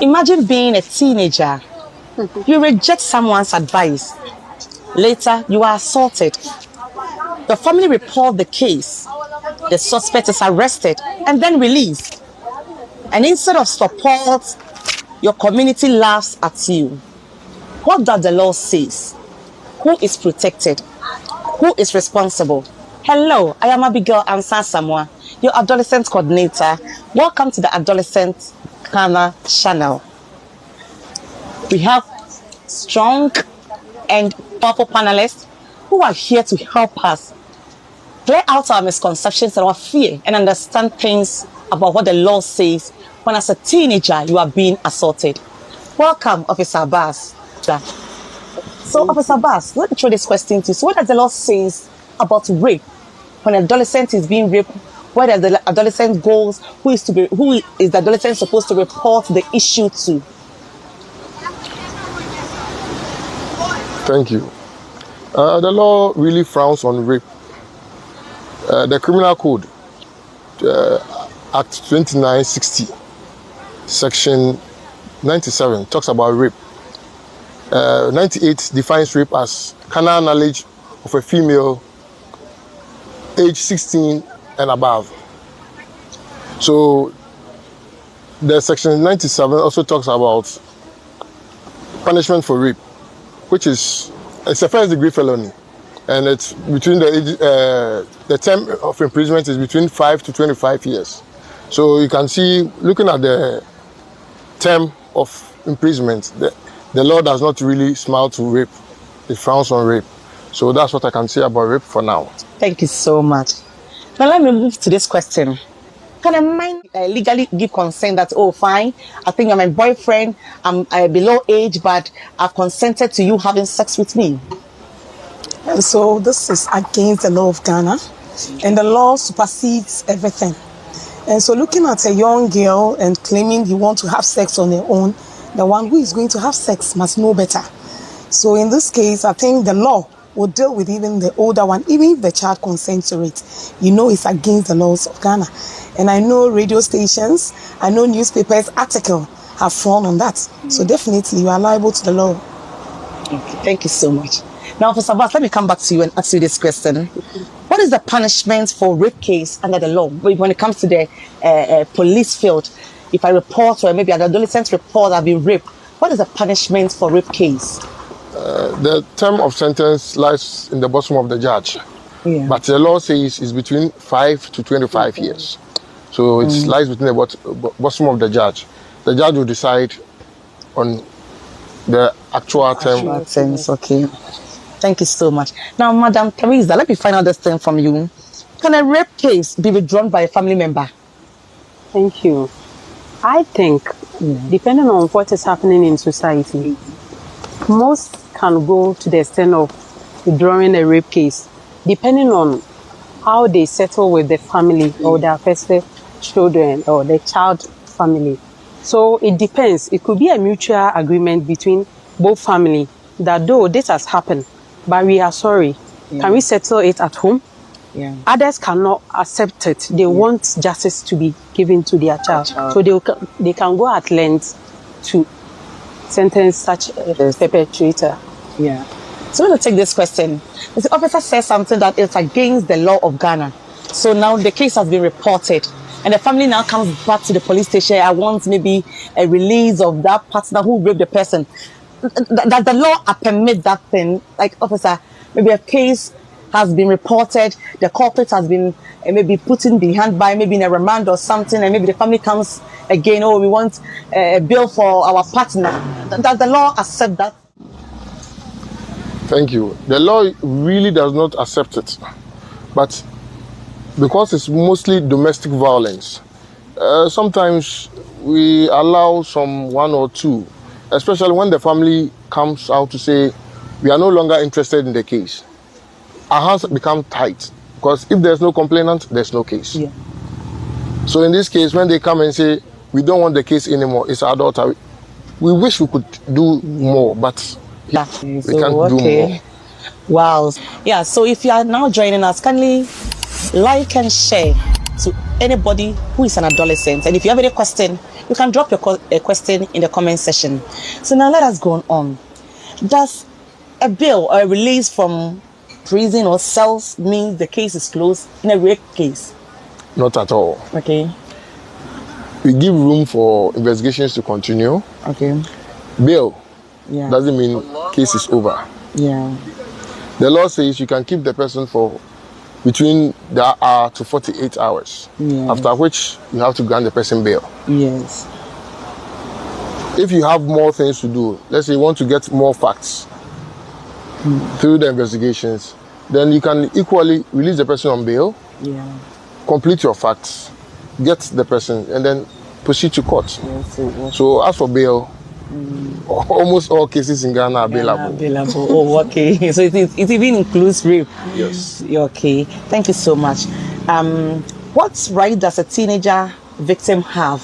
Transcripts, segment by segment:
Imagine being a teenager. You reject someone's advice. Later, you are assaulted. The family report the case. The suspect is arrested and then released. And instead of support, your community laughs at you. What does the law say? Who is protected? Who is responsible? Hello, I am Abigail Asamoah, your adolescent coordinator. Welcome to the Adolescent channel. We have strong and powerful panelists who are here to help us clear out our misconceptions and our fear and understand things about what the law says when as a teenager you are being assaulted. Welcome, Officer Abass. So, Officer Abass, let me throw this question to you. So what does the law say about rape? When an adolescent is being raped, where does the adolescent goes? Who is the adolescent supposed to report the issue to? Thank you. The law really frowns on rape. The Criminal Code, Act 2960, Section 97, talks about rape. 98 defines rape as carnal knowledge of a female age 16 and above. So the Section 97 also talks about punishment for rape, which is it's a first-degree felony, and it's between the term of imprisonment is between 5 to 25 years. So you can see, looking at the term of imprisonment, the law does not really smile to rape. It frowns on rape. So that's what I can say about rape for now. Thank you so much. Now let me move to this question. Can a man legally give consent that, oh, fine, I think you're my boyfriend, I'm below age, but I've consented to you having sex with me? And so this is against the law of Ghana, and the law supersedes everything. And so looking at a young girl and claiming you want to have sex on her own, the one who is going to have sex must know better. So in this case, I think the law will deal with even the older one, even if the child consents to it. You know, it's against the laws of Ghana. And I know radio stations, I know newspapers, articles have fallen on that. So definitely you are liable to the law. Okay, thank you so much. Now, Officer Abass, let me come back to you and ask you this question. What is the punishment for rape case under the law when it comes to the police field? If I report, or maybe an adolescent report I've been raped, what is the punishment for rape case? The term of sentence lies in the bosom of the judge. Yeah. But the law says it's between 5 to 25 years. So it lies between the bosom of the judge. The judge will decide on the actual term. Sentence, okay. Thank you so much. Now, Madam Teresa, let me find out this thing from you. Can a rape case be withdrawn by a family member? Thank you. I think, depending on what is happening in society, most can go to the extent of withdrawing a rape case, depending on how they settle with the family or their first children or the child family. So it depends. It could be a mutual agreement between both families that though this has happened, but we are sorry. Can we settle it at home? Others cannot accept it. They want justice to be given to their child. So they can go at length to sentence such a perpetrator. So we'll take this question. The officer says something that is against the law of Ghana. So now the case has been reported, and the family now comes back to the police station. I want maybe a release of that partner who raped the person. Does the law permit that thing? Like, officer, maybe a case has been reported, the culprit has been maybe put in behind by maybe in a remand or something, and maybe the family comes again, oh, we want a bill for our partner. Does the law accept that? Thank you. The law really does not accept it. But because it's mostly domestic violence, sometimes we allow one or two, especially when the family comes out to say, we are no longer interested in the case. Our hands become tight, because if there's no complainant, there's no case. So in this case, when they come and say, we don't want the case anymore, it's our daughter, we wish we could do more, but we can't do more. Wow. Yeah, so if you are now joining us, kindly like and share to anybody who is an adolescent. And if you have any question, You can drop a question in the comment section. So now let us go on. Does a bail or a release from prison or cells mean the case is closed in a rape case? Not at all. Okay. We give room for investigations to continue. Okay. Bail Yeah. doesn't mean case is over. Yeah. The law says you can keep the person for between the hour to 48 hours, after which you have to grant the person bail. Yes. If you have more things to do, let's say you want to get more facts through the investigations, then you can equally release the person on bail, complete your facts, get the person, and then proceed to court. Yes. So as for bail, almost all cases in Ghana are bailable. Oh, okay. So it even includes rape. Yes. Okay. Thank you so much. What right does a teenager victim have?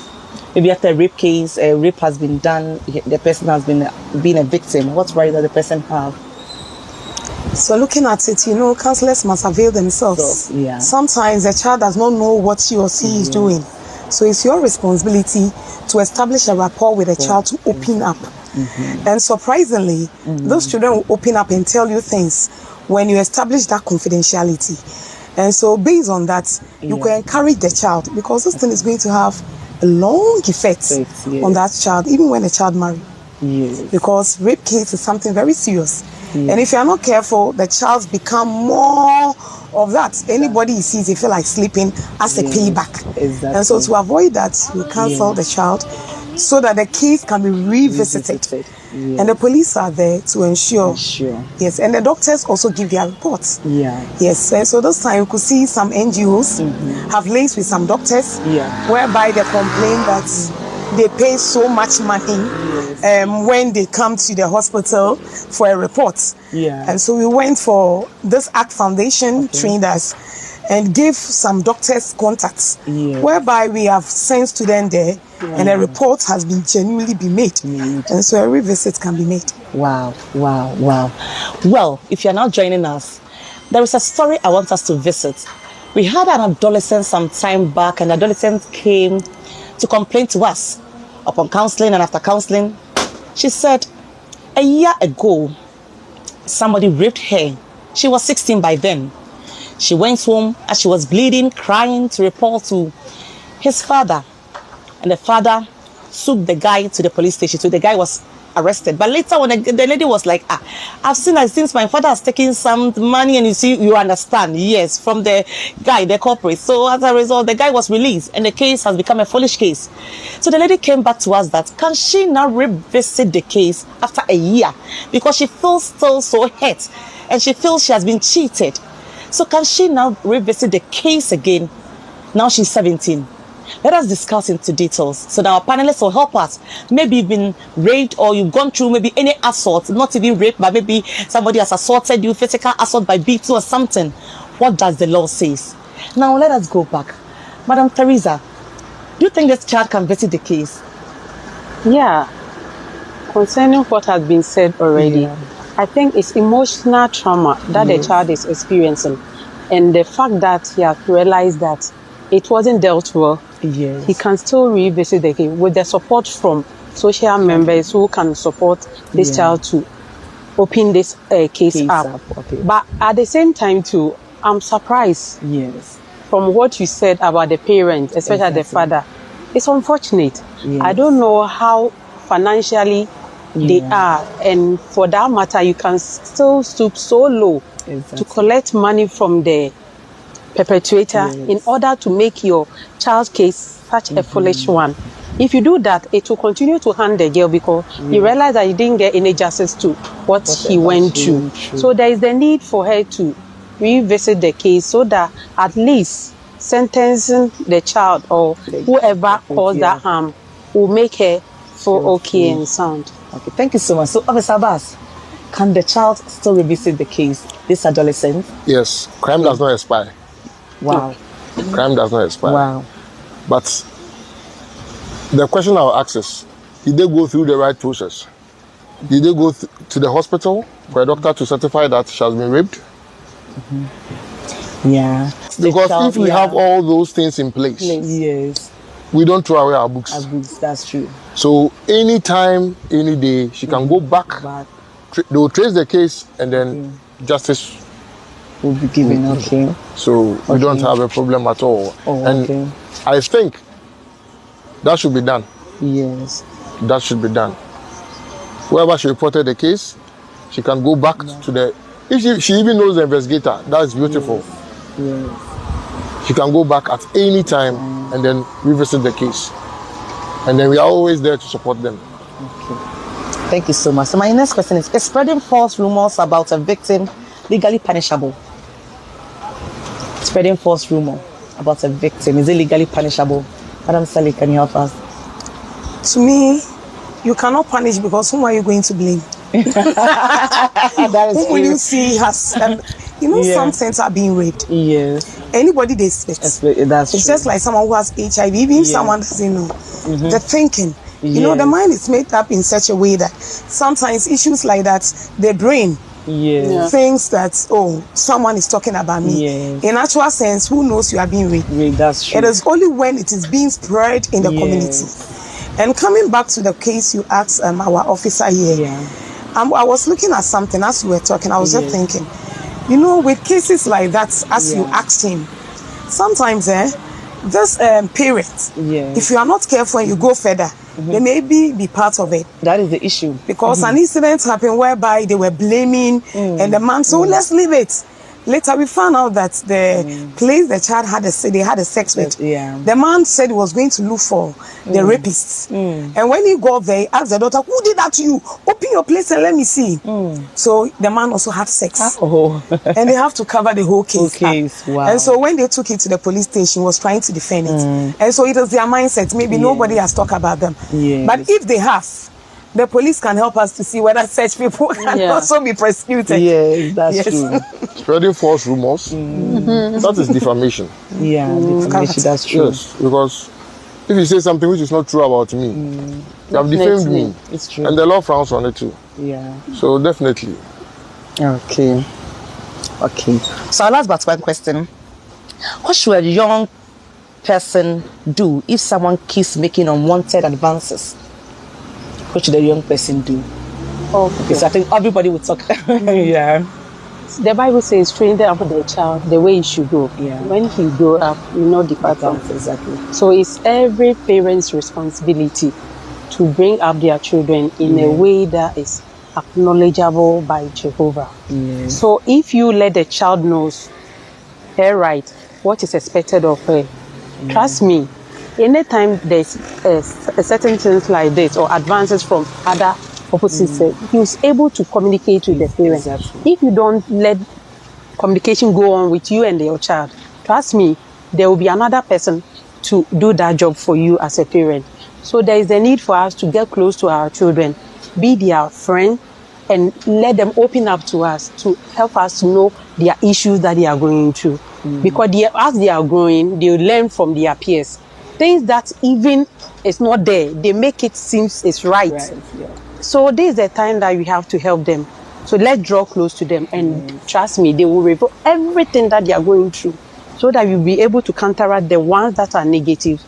Maybe after a rape case, a rape has been done, the person has been a victim. What right does the person have? So looking at it, counselors must avail themselves. So, yeah. Sometimes a child does not know what he or she is doing. So it's your responsibility to establish a rapport with a child to open up. And surprisingly, those children will open up and tell you things when you establish that confidentiality. And so based on that, you can encourage the child, because this thing is going to have a long effect on that child, even when the child marries. Yes. Because rape case is something very serious. And if you are not careful, the child become more of that. Anybody he sees, they feel like sleeping as a payback. Exactly. And so to avoid that, you counsel the child so that the case can be revisited. And the police are there to ensure. Yes, and the doctors also give their reports. Yes, and so this time you could see some NGOs have links with some doctors, whereby they complain that they pay so much money when they come to the hospital for a report. And so we went for this ACT Foundation, trained us, and gave some doctors contacts, whereby we have sent to them there, and a report has been genuinely been made. And so a revisit can be made. Wow. Well, if you're now joining us, there is a story I want us to visit. We had an adolescent some time back, and the adolescent came to complain to us. Upon counseling and after counseling, she said a year ago, somebody raped her. She was 16 by then. She went home as she was bleeding, crying, to report to his father. And the father took the guy to the police station. So the guy was arrested. But later when the lady was like, I've seen that since my father has taken some money, and you understand, yes, from the guy, the corporate. So as a result, the guy was released and the case has become a foolish case. So the lady came back to us that, can she now revisit the case after a year? Because she feels still so hurt and she feels she has been cheated. So can she now revisit the case again? Now she's 17. Let us discuss into details so that our panelists will help us. Maybe you've been raped, or you've gone through maybe any assault, not even rape, but maybe somebody has assaulted you, physical assault by beating or something. What does the law say? Now let us go back. Madam Teresa, do you think this child can visit the case? Yeah. Concerning what has been said already, I think it's emotional trauma that the child is experiencing. And the fact that he has realized that it wasn't dealt well, he can still revisit the case with the support from social members who can support this child to open this case up. But at the same time too, I'm surprised from what you said about the parents, especially the father. It's unfortunate. I don't know how financially they are, and for that matter, you can still stoop so low to collect money from the perpetrator in order to make your child's case such a foolish one. If you do that, it will continue to harm the girl, because you realize that you didn't get any justice to what he went through. So there is the need for her to revisit the case so that at least sentencing the child or whoever caused that harm will make her feel okay and sound. Okay, thank you so much. So, Officer Abass, can the child still revisit the case, this adolescent? Yes, crime does not expire. Wow. Crime does not expire. Wow. But the question I'll ask is, did they go through the right process? Did they go to the hospital for a doctor to certify that she has been raped? Yeah. Because if we have all those things in place, we don't throw away our books. That's true. So anytime, any day, she can go back. They will trace the case, and then justice will be given. Okay. So we don't have a problem at all. And I think that should be done. Yes. That should be done. Whoever she reported the case, she can go back to the. If she even knows the investigator, that's beautiful. Yes. She can go back at any time and then revisit the case. And then we are always there to support them. Okay. Thank you so much. So my next question is spreading false rumors about a victim legally punishable? Spreading false rumor about a victim, is it legally punishable? Madam Sally, can you help us? To me, you cannot punish because whom are you going to blame? That is whom will you see has, some things are being raped. Yes. Anybody they expect. It's true. Just like someone who has HIV, even if someone doesn't know. The thinking. The mind is made up in such a way that sometimes issues like that, the brain thinks that, someone is talking about me. Yes. In actual sense, who knows you are being raped? That's true. It is only when it is being spread in the community. And coming back to the case you asked our officer here, I was looking at something as we were talking. I was just thinking, with cases like that, as you asked him, sometimes this parents, if you are not careful and you go further, they may be part of it. That is the issue. Because an incident happened whereby they were blaming and the man said, let's leave it. Later we found out that the place the child had a sex with, the man said he was going to look for the rapists. And when he got there, he asked the daughter, who did that to you? Open your place and let me see. So the man also had sex. And they have to cover the whole case. Wow. And so when they took it to the police station, he was trying to defend it. And so it was their mindset. Maybe nobody has talked about them. But if they have, the police can help us to see whether such people can also be prosecuted. Yes, that's true. Spreading false rumors, that is defamation. Defamation, that's true. Yes, because if you say something which is not true about me, you have defamed me. It's true. And the law frowns on it too. So definitely. Okay. So our last but one question. What should a young person do if someone keeps making unwanted advances? What should a young person do? Okay, so I think everybody would talk. The Bible says, train up the child the way he should go. When he grow up, he will not depart from. Exactly. So it's every parent's responsibility to bring up their children in a way that is acknowledgeable by Jehovah. So if you let the child know her right, what is expected of her, trust me, anytime there's a certain things like this or advances from other opposite sex, he's able to communicate with the parents. If you don't let communication go on with you and your child, trust me, there will be another person to do that job for you as a parent. So there is a need for us to get close to our children, be their friend, and let them open up to us to help us to know their issues that they are going through. Because as they are growing, they learn from their peers. Things that even is not there, they make it seem it's right. So this is the time that we have to help them. So let's draw close to them, and trust me, they will reveal everything that they are going through, so that we'll be able to counteract the ones that are negative,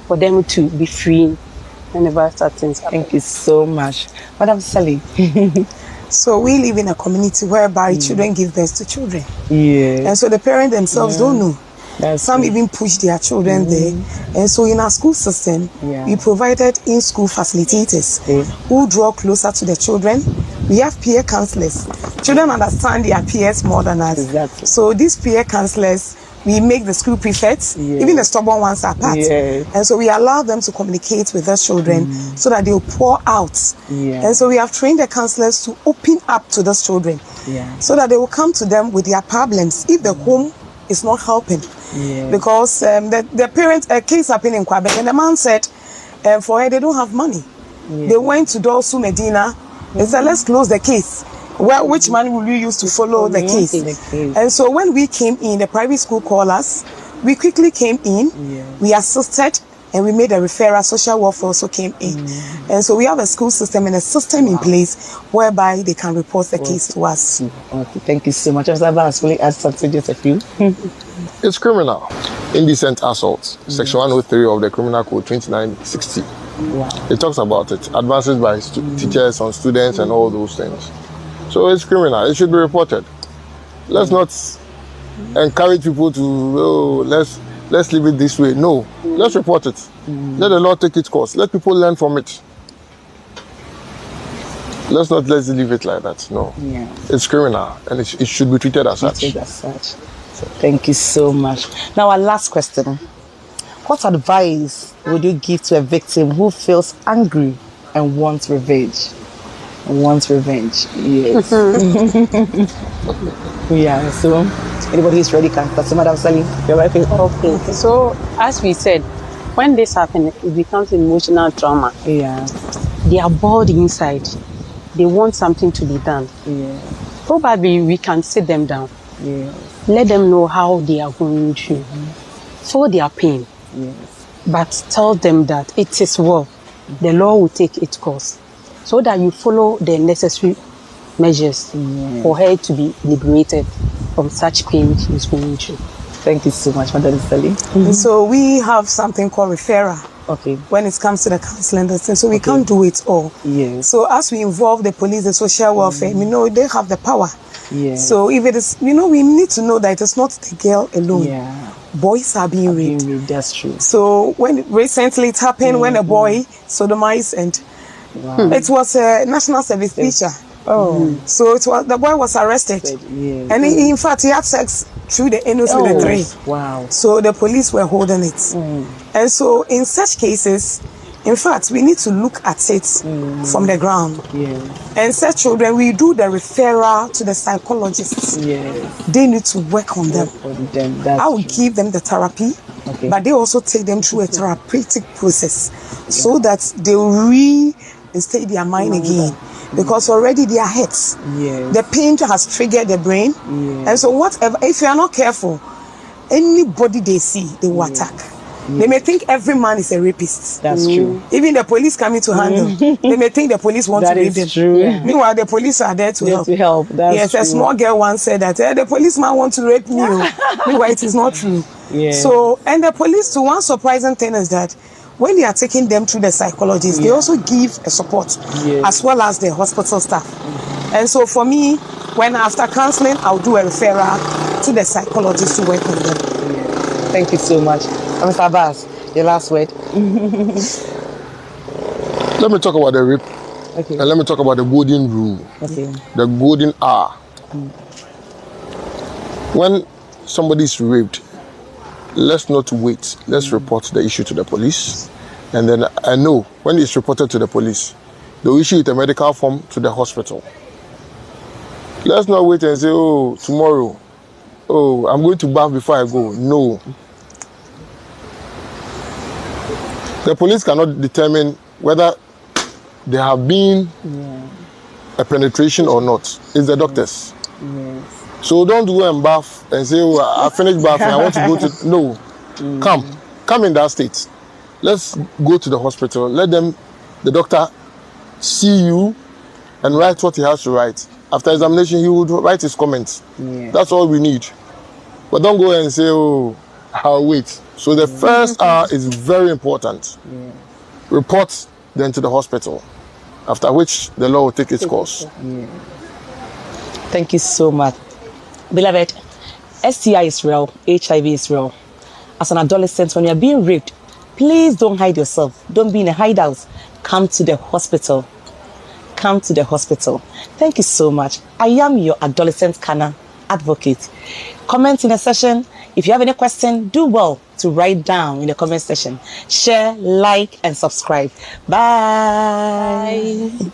for them to be free whenever such things happen. Thank you so much. Madam Sally. So we live in a community whereby children give birth to children. And so the parents themselves don't know. Some even push their children there. And so in our school system, we provided in-school facilitators who draw closer to the children. We have peer counselors. Children understand their peers more than us. So these peer counselors, we make the school prefects, even the stubborn ones apart. And so we allow them to communicate with their children so that they'll pour out. And so we have trained the counselors to open up to those children so that they will come to them with their problems if the home is not helping. Because the parent, a case happened in Quebec, and the man said for her, they don't have money. They went to Dorsu Medina and said, let's close the case. Well, which money will you use to follow the case? And so when we came in, the private school called us. We quickly came in, we assisted, and we made a referral. Social welfare also came in. And so we have a school system and a system in place whereby they can report the case to us. Okay, thank you so much. Abass, will you add something, just a few? It's criminal. indecent assault, section 103 of the Criminal Code 2960. Wow. It talks about it, advances by teachers on students and all those things. So it's criminal. It should be reported. Let's not encourage people to, let's leave it this way. No, let's report it. Let the law take its course. Let people learn from it. Let's leave it like that. No, it's criminal, and it should be treated as such. So thank you so much. Now, our last question: what advice would you give to a victim who feels angry and wants revenge? Yes. So anybody who's ready can start. So, Madam Sally, you're right. Okay. So, as we said, when this happens, it becomes emotional trauma. Yeah. They are bored inside. They want something to be done. Yeah. Probably we can sit them down. Yeah. Let them know how they are going through. Feel their pain. Yes. But tell them that it is well. The law will take its course. So that you follow the necessary measures for her to be liberated from such pain she is going through. Thank you so much, Madam Sally. So we have something called referral. Okay. When it comes to the counseling, so we can't do it all. Yes. So as we involve the police, the social welfare, they have the power. Yes. So if it is, we need to know that it's not the girl alone. Yeah. Boys are being raped. That's true. So when recently it happened, when a boy sodomized and it was a national service teacher. Oh. So the boy was arrested. Yes. And in fact, he had sex through the anus with the tray. Wow. So the police were holding it. And so in such cases, in fact, we need to look at it from the ground. Yes. And such children, we do the referral to the psychologists. Yes. They need to work on them. I will give them the therapy, but they also take them through a therapeutic process so that they will reinstate their mind again. Because already they are hurt. Yes. The pain has triggered the brain. Yes. And so whatever, if you are not careful, anybody they see, they will attack. They may think every man is a rapist. That's true. Even the police coming to handle, they may think the police want to rape them. True. Yeah. Meanwhile, the police are there to help. That's true. A small girl once said that the policeman wants to rape me. Meanwhile, it is not true. Yeah. So, and the police, too, one surprising thing is that when they are taking them through the psychologist, they also give a support as well as the hospital staff. And so for me, when after counseling, I'll do a referral to the psychologist to work on them. Thank you so much. Mr. Abass, your last word. Let me talk about the rape. Okay. And let me talk about the golden rule. Okay. The golden hour. When somebody is raped, let's not wait. Let's report the issue to the police. And then I know when it's reported to the police, they'll issue it a medical form to the hospital. Let's not wait and say, oh, tomorrow, oh, I'm going to bath before I go. No. The police cannot determine whether there have been a penetration or not. It's the doctors. Yes. So don't go and bath and say, oh, I finished bathing, I want to go to... No. Come in that state. Let's go to the hospital. Let the doctor see you and write what he has to write. After examination, he would write his comments. Yeah. That's all we need. But don't go and say, oh, I'll wait. So the first hour is very important. Yeah. Report then to the hospital, after which the law will take its course. Yeah. Thank you so much. Beloved, STI is real, HIV is real. As an adolescent, when you're being raped, please don't hide yourself. Don't be in a hideout. Come to the hospital. Come to the hospital. Thank you so much. I am your adolescent Kana advocate. Comment in the session. If you have any question, do well to write down in the comment section. Share, like, and subscribe. Bye. Bye.